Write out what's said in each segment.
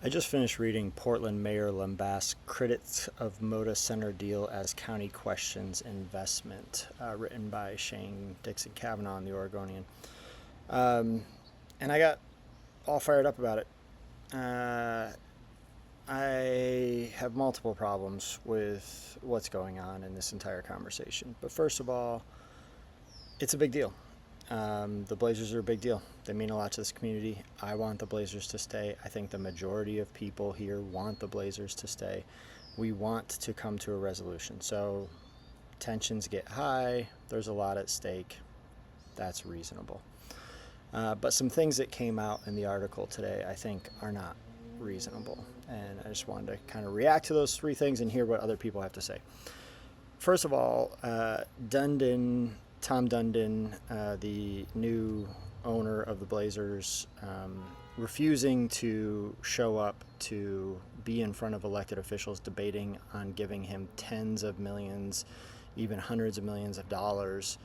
I just finished reading Portland Mayor Lambast's Critics of Moda Center Deal as County Questions Investment, written by Shane Dixon Kavanaugh in the Oregonian. And I got all fired up about it. I have multiple problems with what's going on in this entire conversation. But first of all, it's a big deal. The Blazers are a big deal. They mean a lot to this community. I want the Blazers to stay. I think the majority of people here want the Blazers to stay. We want to come to a resolution. So tensions get high. There's a lot at stake. That's reasonable. But some things that came out in the article today I think are not reasonable. And I just wanted to kind of react to those three things and hear what other people have to say. First of all, Tom Dundon, the new owner of the Blazers, refusing to show up to be in front of elected officials debating on giving him tens of millions, even hundreds of millions of dollars,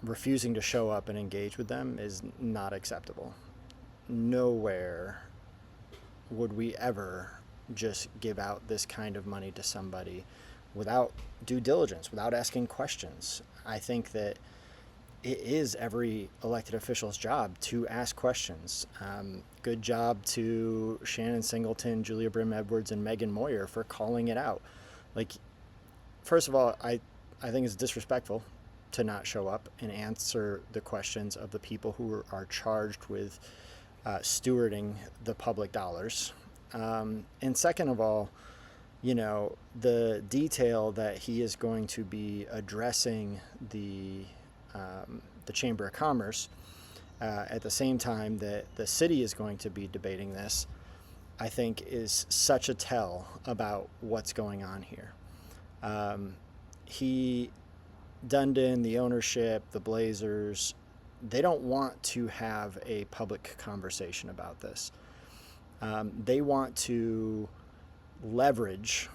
refusing to show up and engage with them is not acceptable. Nowhere would we ever just give out this kind of money to somebody without due diligence, without asking questions. I think that it is every elected official's job to ask questions. Good job to Shannon Singleton, Julia Brim-Edwards, and Megan Moyer for calling it out. Like, first of all, I think it's disrespectful to not show up and answer the questions of the people who are charged with stewarding the public dollars. And second of all, the detail that he is going to be addressing the Chamber of Commerce at the same time that the city is going to be debating this, I think is such a tell about what's going on here. Dundon, the ownership, the Blazers, they don't want to have a public conversation about this. They want to leverage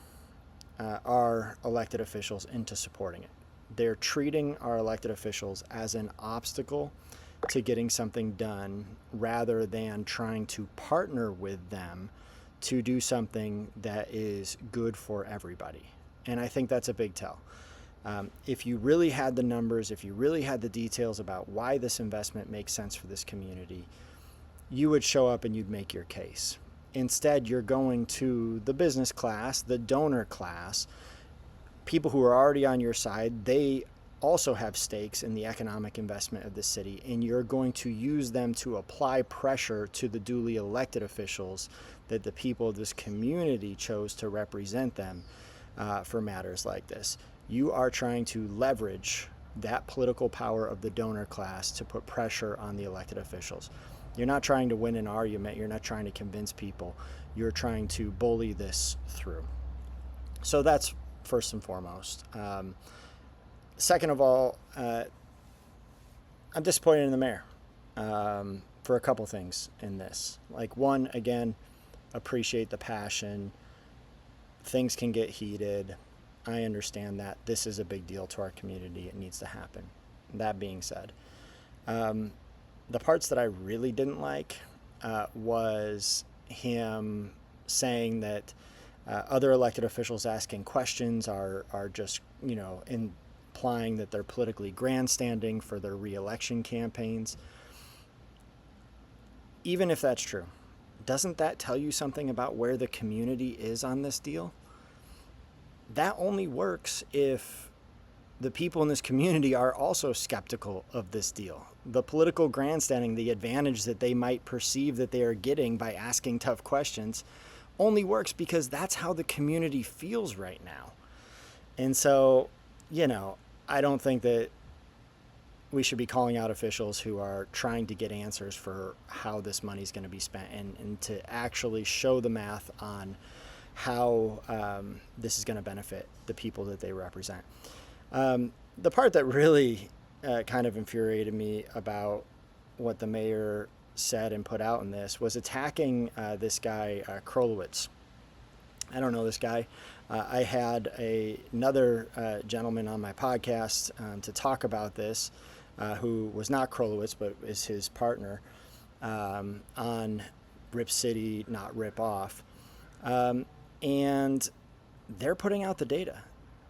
our elected officials into supporting it. They're treating our elected officials as an obstacle to getting something done rather than trying to partner with them to do something that is good for everybody. And I think that's a big tell. If you really had the numbers, if you really had the details about why this investment makes sense for this community, you would show up and you'd make your case. Instead, you're going to the business class, the donor class, people who are already on your side. They also have stakes in the economic investment of the city, and you're going to use them to apply pressure to the duly elected officials that the people of this community chose to represent them for matters like this. You are trying to leverage that political power of the donor class to put pressure on the elected officials. You're not trying to win an argument. You're not trying to convince people. You're trying to bully this through. So that's first and foremost. Second of all, I'm disappointed in the mayor for a couple things in this. Like, one, again, appreciate the passion. Things can get heated. I understand that. This is a big deal to our community. It needs to happen. That being said, the parts that I really didn't like was him saying that other elected officials asking questions are just, implying that they're politically grandstanding for their re-election campaigns. Even if that's true, doesn't that tell you something about where the community is on this deal? That only works if the people in this community are also skeptical of this deal. The political grandstanding, the advantage that they might perceive that they are getting by asking tough questions, only works because that's how the community feels right now. And so, I don't think that we should be calling out officials who are trying to get answers for how this money is going to be spent and to actually show the math on how this is going to benefit the people that they represent. The part that really kind of infuriated me about what the mayor said and put out in this was attacking this guy, Krolowitz. I don't know this guy. I had another gentleman on my podcast to talk about this, who was not Krolowitz, but is his partner, on Rip City, not rip off. And they're putting out the data.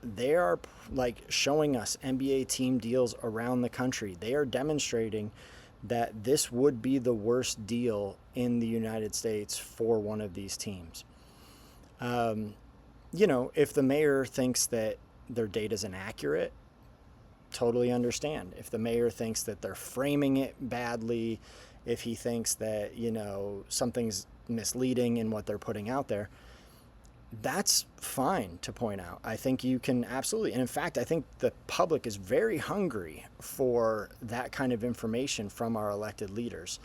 They are like showing us NBA team deals around the country. They are demonstrating that this would be the worst deal in the United States for one of these teams. If the mayor thinks that their data is inaccurate, totally understand. If the mayor thinks that they're framing it badly, if he thinks that, something's misleading in what they're putting out there, that's fine to point out. I think you can absolutely, and in fact, I think the public is very hungry for that kind of information from our elected leaders.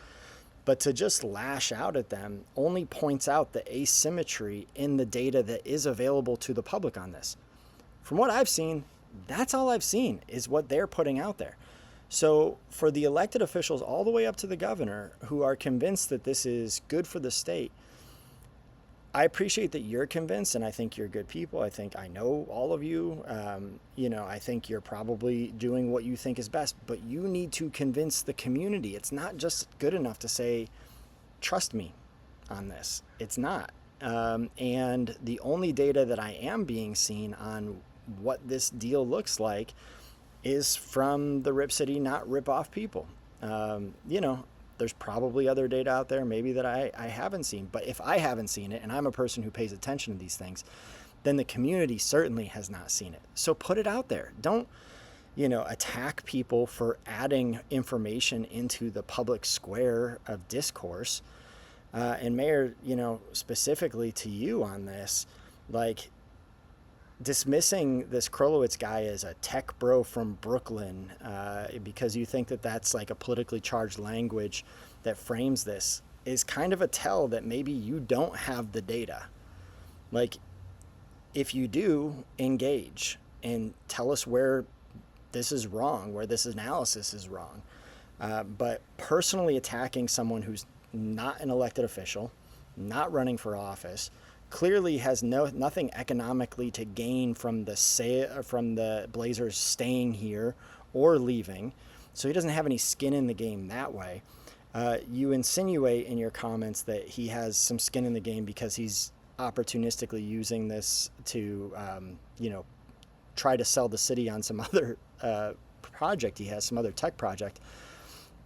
But to just lash out at them only points out the asymmetry in the data that is available to the public on this. From what I've seen, that's all I've seen is what they're putting out there. So for the elected officials all the way up to the governor who are convinced that this is good for the state, I appreciate that you're convinced, and I think you're good people. I think I know all of you. I think you're probably doing what you think is best, but you need to convince the community. It's not just good enough to say, trust me on this. It's not. And the only data that I am being seen on what this deal looks like is from the Rip City, not rip off people. There's probably other data out there maybe that I haven't seen. But if I haven't seen it, and I'm a person who pays attention to these things, then the community certainly has not seen it. So put it out there. Don't, attack people for adding information into the public square of discourse. And Mayor, specifically to you on this, like, dismissing this Krolowitz guy as a tech bro from Brooklyn because you think that that's like a politically charged language that frames this is kind of a tell that maybe you don't have the data. Like, if you do, engage and tell us where this is wrong, where this analysis is wrong. But personally attacking someone who's not an elected official, not running for office, clearly has nothing economically to gain from the Blazers staying here or leaving, so he doesn't have any skin in the game that way. You insinuate in your comments that he has some skin in the game because he's opportunistically using this to, try to sell the city on some other project he has, some other tech project.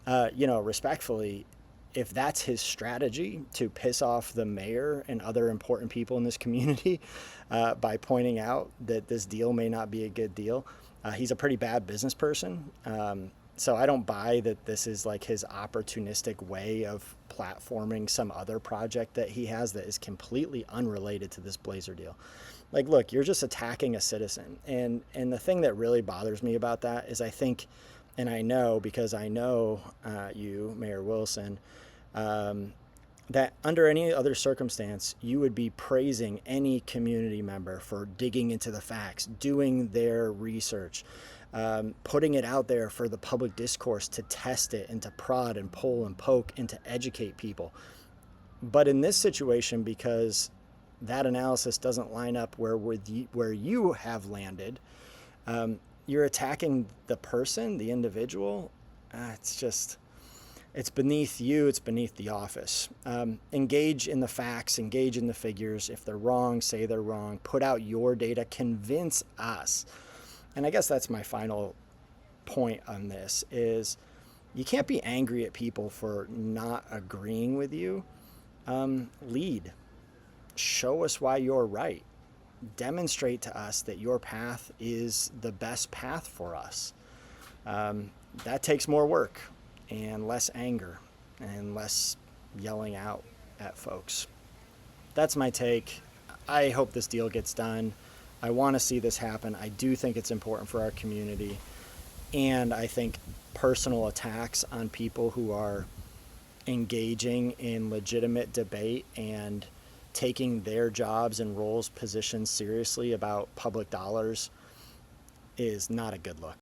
Respectfully, if that's his strategy to piss off the mayor and other important people in this community by pointing out that this deal may not be a good deal, he's a pretty bad business person. So I don't buy that this is like his opportunistic way of platforming some other project that he has that is completely unrelated to this Blazer deal. Like, look, you're just attacking a citizen. And the thing that really bothers me about that is I think, and I know because I know you, Mayor Wilson, that under any other circumstance, you would be praising any community member for digging into the facts, doing their research, putting it out there for the public discourse to test it and to prod and pull and poke and to educate people. But in this situation, because that analysis doesn't line up where you have landed, you're attacking the person, the individual. It's beneath you. It's beneath the office. Engage in the facts, engage in the figures. If they're wrong, say they're wrong. Put out your data. Convince us. And I guess that's my final point on this is you can't be angry at people for not agreeing with you. Lead. Show us why you're right. Demonstrate to us that your path is the best path for us. That takes more work and less anger and less yelling out at folks. That's my take. I hope this deal gets done. I want to see this happen. I do think it's important for our community. And I think personal attacks on people who are engaging in legitimate debate and taking their jobs and roles, positions seriously about public dollars is not a good look.